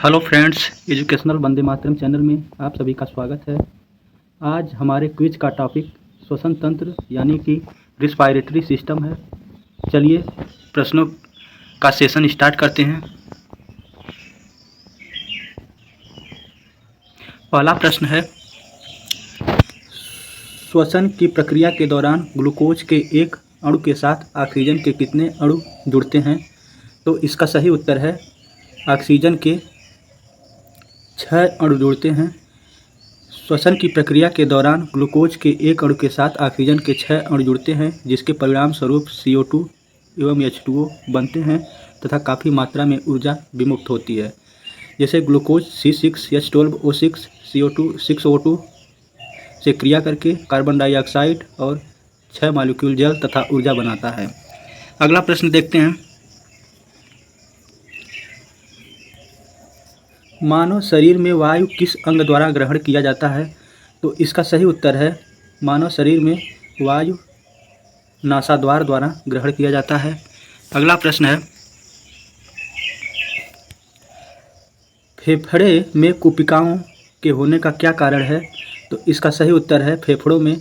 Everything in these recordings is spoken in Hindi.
Hello friends, educational Vande Mataram channel में आप सभी का स्वागत है। आज हमारे क्विज का टॉपिक श्वसन तंत्र यानी कि रिस्पायरेटरी सिस्टम है। चलिए प्रश्नों का सेशन स्टार्ट करते हैं। पहला प्रश्न है, श्वसन की प्रक्रिया के दौरान ग्लूकोज के एक अणु के साथ ऑक्सीजन के कितने अणु जुड़ते हैं? तो इसका सही उत्तर है ऑक्सीजन के 6 अणु जुड़ते हैं। श्वसन की प्रक्रिया के दौरान ग्लूकोज के एक अणु के साथ ऑक्सीजन के 6 अणु जुड़ते हैं, जिसके परिणाम स्वरूप CO2 एवं H2O बनते हैं तथा काफ़ी मात्रा में ऊर्जा विमुक्त होती है। जैसे ग्लूकोज C6H12O6 CO2 6O2 से क्रिया करके कार्बन डाइऑक्साइड और 6 मॉलिक्यूल जल तथा ऊर्जा बनाता है। अगला प्रश्न देखते हैं, मानव शरीर में वायु किस अंग द्वारा ग्रहण किया जाता है? तो इसका सही उत्तर है मानव शरीर में वायु नासाद्वार द्वारा ग्रहण किया जाता है। अगला प्रश्न है, फेफड़े में कुपिकाओं के होने का क्या कारण है? तो इसका सही उत्तर है फेफड़ों में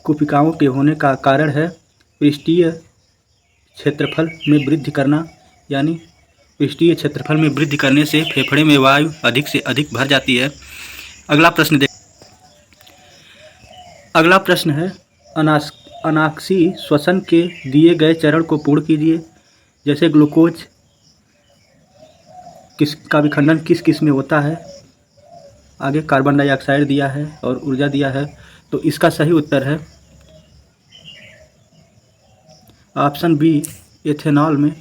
कुपिकाओं के होने का कारण है पृष्ठीय क्षेत्रफल में वृद्धि करना, यानी पृष्ठीय क्षेत्रफल में वृद्धि करने से फेफड़े में वायु अधिक से अधिक भर जाती है। अगला प्रश्न है, अनाक्सी श्वसन के दिए गए चरण को पूर्ण कीजिए। जैसे ग्लूकोज का विखंडन किस किस में होता है? आगे कार्बन डाइऑक्साइड दिया है और ऊर्जा दिया है, तो इसका सही उत्तर है ऑप्शन बी, एथेनॉल में।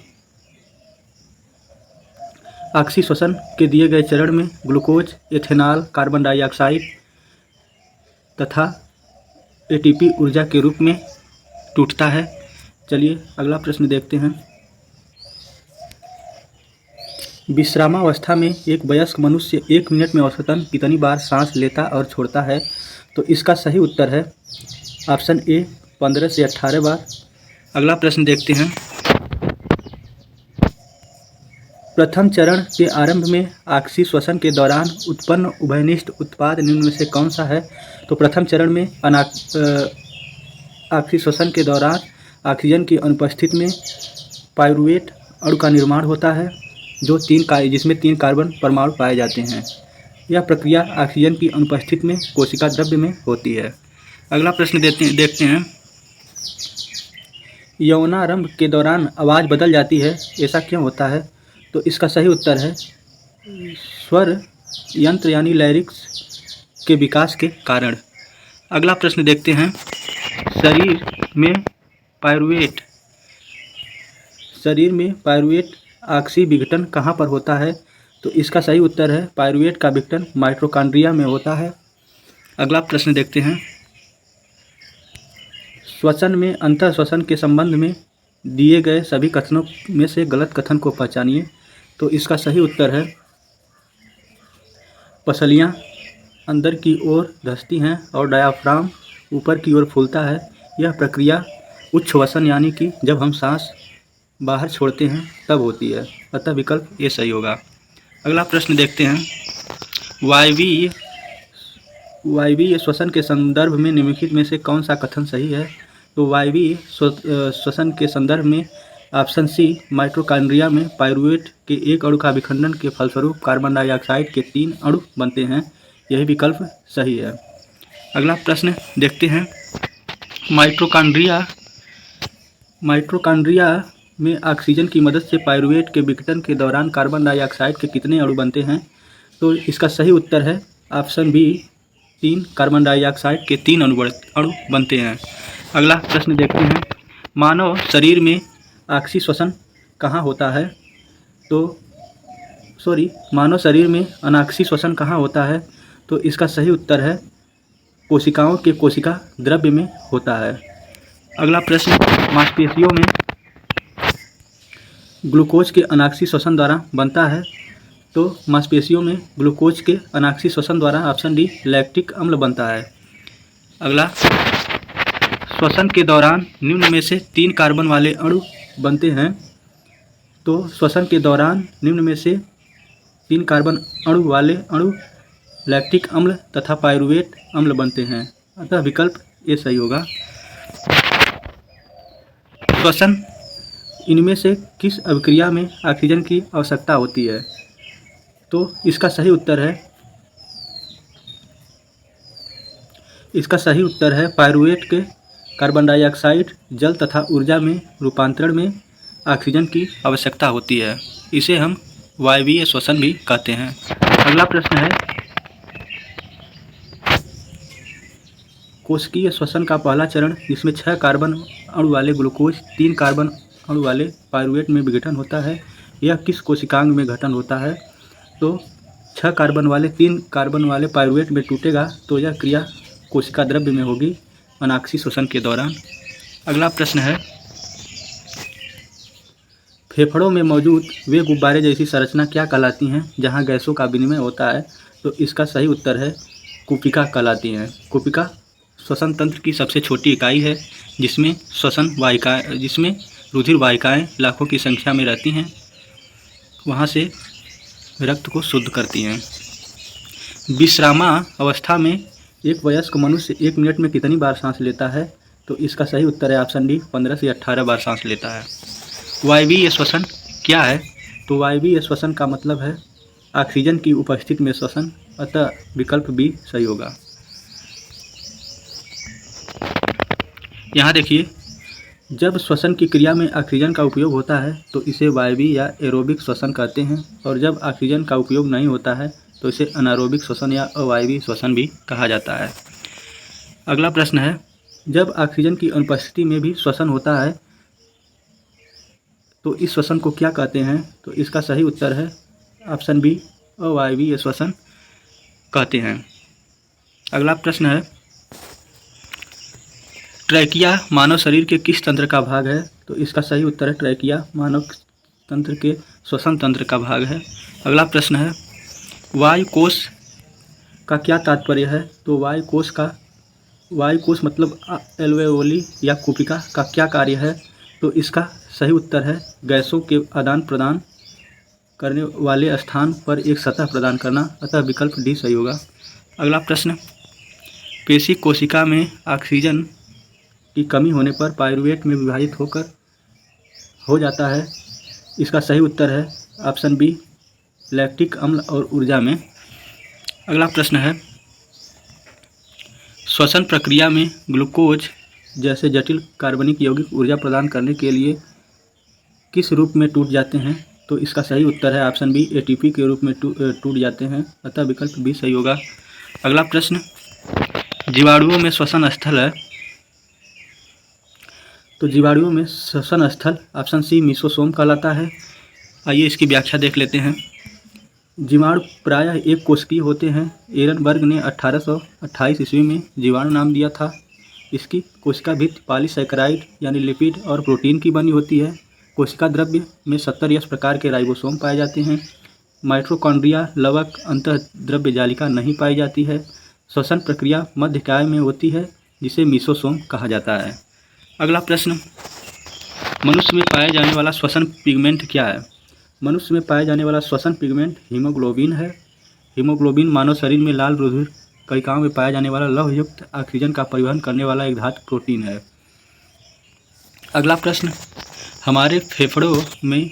ऑक्सी श्वसन के दिए गए चरण में ग्लूकोज, एथेनॉल, कार्बन डाइऑक्साइड तथा ATP ऊर्जा के रूप में टूटता है। चलिए अगला प्रश्न देखते हैं, विश्रामावस्था में एक वयस्क मनुष्य 1 मिनट में औसतन कितनी बार सांस लेता और छोड़ता है? तो इसका सही उत्तर है ऑप्शन ए, 15 से 18 बार। अगला प्रश्न देखते हैं, प्रथम चरण के आरंभ में ऑक्सी श्वसन के दौरान उत्पन्न उभयनिष्ठ उत्पाद निम्न में से कौन सा है? तो प्रथम चरण में ऑक्सी श्वसन के दौरान ऑक्सीजन की अनुपस्थिति में पाइरूवेट अणु का निर्माण होता है, जिसमें 3 कार्बन परमाणु पाए जाते हैं। यह प्रक्रिया ऑक्सीजन की अनुपस्थिति में कोशिका द्रव्य में होती है। अगला प्रश्न देखते हैं, यौनारंभ के दौरान आवाज़ बदल जाती है, ऐसा क्यों होता है? तो इसका सही उत्तर है स्वर यंत्र यानी लैरिक्स के विकास के कारण। अगला प्रश्न देखते हैं, शरीर में पाइरूवेट ऑक्सी विघटन कहाँ पर होता है? तो इसका सही उत्तर है पाइरूवेट का विघटन माइटोकॉन्ड्रिया में होता है। अगला प्रश्न देखते हैं, श्वसन में अंतर श्वसन के संबंध में दिए गए सभी कथनों में से गलत कथन को पहचानिए। तो इसका सही उत्तर है पसलियाँ अंदर की ओर धंसती हैं और डायाफ्राम ऊपर की ओर फूलता है। यह प्रक्रिया उच्छ्वसन यानी कि जब हम सांस बाहर छोड़ते हैं तब होती है, अतः विकल्प ये सही होगा। अगला प्रश्न देखते हैं, वायवीय श्वसन के संदर्भ में निम्नलिखित में से कौन सा कथन सही है? तो वायवीय श्वसन के संदर्भ में ऑप्शन सी, माइटोकॉन्ड्रिया में पाइरूवेट के एक अणु का विखंडन के फलस्वरूप कार्बन डाइऑक्साइड के 3 अणु बनते हैं, यही विकल्प सही है। अगला प्रश्न देखते हैं, माइटोकॉन्ड्रिया में ऑक्सीजन की मदद से पाइरूवेट के विघटन के दौरान कार्बन डाइऑक्साइड के कितने अणु बनते हैं? तो इसका सही उत्तर है ऑप्शन बी, 3 कार्बन डाइऑक्साइड के 3 अणु बनते हैं। अगला प्रश्न देखते हैं, मानव शरीर में ऑक्सी श्वसन कहाँ होता है? मानव शरीर में अनाक्सी श्वसन कहाँ होता है? तो इसका सही उत्तर है कोशिकाओं के कोशिका द्रव्य में होता है। अगला प्रश्न, मांसपेशियों में ग्लूकोज के अनाक्सी श्वसन द्वारा बनता है। तो मांसपेशियों में ग्लूकोज के अनाक्सी श्वसन द्वारा ऑप्शन डी, लैक्टिक अम्ल बनता है। अगला, श्वसन के दौरान निम्न में से 3 कार्बन वाले अणु बनते हैं। तो श्वसन के दौरान निम्न में से 3 कार्बन अणु वाले अणु लैक्टिक अम्ल तथा पाइरुवेट अम्ल बनते हैं, अतः विकल्प ए सही होगा। श्वसन, इनमें से किस अभिक्रिया में ऑक्सीजन की आवश्यकता होती है? तो इसका सही उत्तर है पाइरुवेट के कार्बन डाइऑक्साइड, जल तथा ऊर्जा में रूपांतरण में ऑक्सीजन की आवश्यकता होती है। इसे हम वायवीय श्वसन भी कहते हैं। अगला प्रश्न है, कोशिकीय श्वसन का पहला चरण जिसमें 6 कार्बन अणु वाले ग्लूकोज 3 कार्बन अणु वाले पाइरुवेट में विघटन होता है, यह किस कोशिकांग में घटन होता है? तो 6 कार्बन वाले 3 कार्बन वाले पाइरुवेट में टूटेगा तो यह क्रिया कोशिका द्रव्य में होगी, अनाक्षी श्वसन के दौरान। अगला प्रश्न है, फेफड़ों में मौजूद वे गुब्बारे जैसी संरचना क्या कहलाती हैं जहां गैसों का विनिमय होता है? तो इसका सही उत्तर है कुपिका कहलाती हैं। कुपिका श्वसन तंत्र की सबसे छोटी इकाई है जिसमें रुधिर वाहिकाएँ लाखों की संख्या में रहती हैं, वहाँ से रक्त को शुद्ध करती हैं। विश्रामा अवस्था में एक वयस्क मनुष्य 1 मिनट में कितनी बार सांस लेता है? तो इसका सही उत्तर है ऑप्शन डी 15 से 18 बार सांस लेता है। वायवीय श्वसन क्या है? तो वायवीय श्वसन का मतलब है ऑक्सीजन की उपस्थिति में श्वसन, अतः विकल्प बी सही होगा। यहाँ देखिए, जब श्वसन की क्रिया में ऑक्सीजन का उपयोग होता है तो इसे वायवीय या एरोबिक श्वसन कहते हैं, और जब ऑक्सीजन का उपयोग नहीं होता है तो इसे अनारोबिक श्वसन या अवायवीय श्वसन भी कहा जाता है। अगला प्रश्न है, जब ऑक्सीजन की अनुपस्थिति में भी श्वसन होता है तो इस श्वसन को क्या कहते हैं? तो इसका सही उत्तर है ऑप्शन बी अवायवीय श्वसन कहते हैं। अगला प्रश्न है, ट्रैकिया मानव शरीर के किस तंत्र का भाग है? तो इसका सही उत्तर है ट्रैकिया मानव तंत्र के श्वसन तंत्र का भाग है। अगला प्रश्न है, वायु कोश का क्या तात्पर्य है? तो वायु कोश मतलब एल्वेओली या कुपिका का क्या कार्य है? तो इसका सही उत्तर है गैसों के आदान प्रदान करने वाले स्थान पर एक सतह प्रदान करना, अतः विकल्प डी सही होगा। अगला प्रश्न, पेशी कोशिका में ऑक्सीजन की कमी होने पर पाइरुवेट में विभाजित हो जाता है, इसका सही उत्तर है ऑप्शन बी लैक्टिक अम्ल और ऊर्जा में। अगला प्रश्न है, श्वसन प्रक्रिया में ग्लूकोज जैसे जटिल कार्बनिक यौगिक ऊर्जा प्रदान करने के लिए किस रूप में टूट जाते हैं? तो इसका सही उत्तर है ऑप्शन बी एटीपी के रूप में टूट जाते हैं, अतः विकल्प बी सही होगा। अगला प्रश्न, जीवाणुओं में श्वसन स्थल है, तो जीवाणुओं में श्वसन स्थल ऑप्शन सी मीसोसोम कहलाता है। आइए इसकी व्याख्या देख लेते हैं। जीवाणु प्रायः एक कोशिकीय होते हैं। एरनबर्ग ने 1828 ईस्वी में जीवाणु नाम दिया था। इसकी कोशिका भित्ति पॉलीसैकेराइड यानी लिपिड और प्रोटीन की बनी होती है। कोशिका द्रव्य में 70 यस प्रकार के राइबोसोम पाए जाते हैं। माइटोकॉन्ड्रिया, लवक, अंतःद्रव्य जालिका नहीं पाई जाती है। श्वसन प्रक्रिया मध्यकाय में होती है जिसे मीसोसोम कहा जाता है। अगला प्रश्न, मनुष्य में पाया जाने वाला श्वसन पिगमेंट क्या है? मनुष्य में पाया जाने वाला श्वसन पिगमेंट हीमोग्लोबिन है। हीमोग्लोबिन मानव शरीर में लाल रुधिर कणिकाओं में पाया जाने वाला लौहयुक्त ऑक्सीजन का परिवहन करने वाला एक धातु प्रोटीन है। अगला प्रश्न, हमारे फेफड़ों में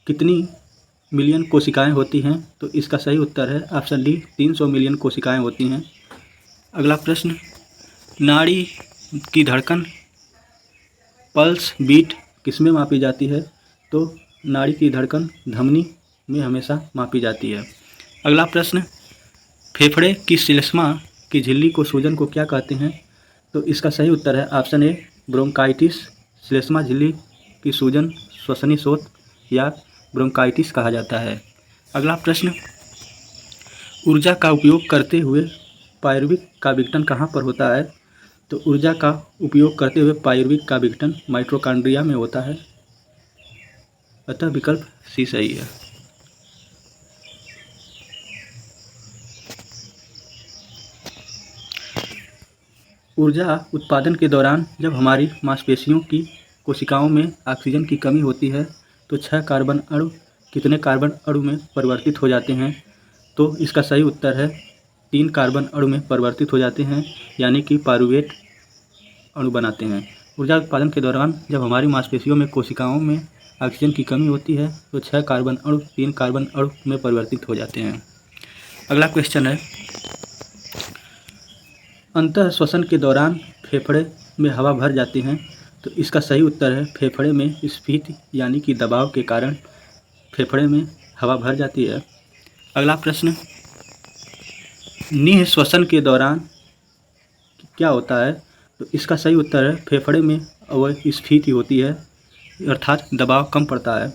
कितनी मिलियन कोशिकाएं होती हैं? तो इसका सही उत्तर है ऑप्शन डी 300 मिलियन कोशिकाएं होती हैं। अगला प्रश्न, नाड़ी की धड़कन पल्स बीट किसमें मापी जाती है? तो नाड़ी की धड़कन धमनी में हमेशा मापी जाती है। अगला प्रश्न, फेफड़े की श्लेष्मा की झिल्ली को सूजन को क्या कहते हैं? तो इसका सही उत्तर है ऑप्शन ए ब्रोंकाइटिस। श्लेष्मा झिल्ली की सूजन श्वसनी शोथ या ब्रोंकाइटिस कहा जाता है। अगला प्रश्न, ऊर्जा का उपयोग करते हुए पाइरुविक का विघटन कहाँ पर होता है? तो ऊर्जा का उपयोग करते हुए पाइरुविक का विघटन माइटोकॉन्ड्रिया में होता है, अतः विकल्प सी सही है। ऊर्जा उत्पादन के दौरान जब हमारी मांसपेशियों की कोशिकाओं में ऑक्सीजन की कमी होती है तो 6 कार्बन अणु कितने कार्बन अणु में परिवर्तित हो जाते हैं? तो इसका सही उत्तर है 3 कार्बन अणु में परिवर्तित हो जाते हैं, यानी कि पाइरूवेट अणु बनाते हैं। ऊर्जा उत्पादन के दौरान जब हमारी मांसपेशियों में कोशिकाओं में ऑक्सीजन की कमी होती है तो 6 कार्बन अणु 3 कार्बन अणु में परिवर्तित हो जाते हैं। अगला क्वेश्चन है, अंतः श्वसन के दौरान फेफड़े में हवा भर जाती हैं। तो इसका सही उत्तर है फेफड़े में स्फीति यानी कि दबाव के कारण फेफड़े में हवा भर जाती है। अगला प्रश्न, निः श्वसन के दौरान क्या होता है? तो इसका सही उत्तर है फेफड़े में अवस्फीति होती है, अर्थात दबाव कम पड़ता है।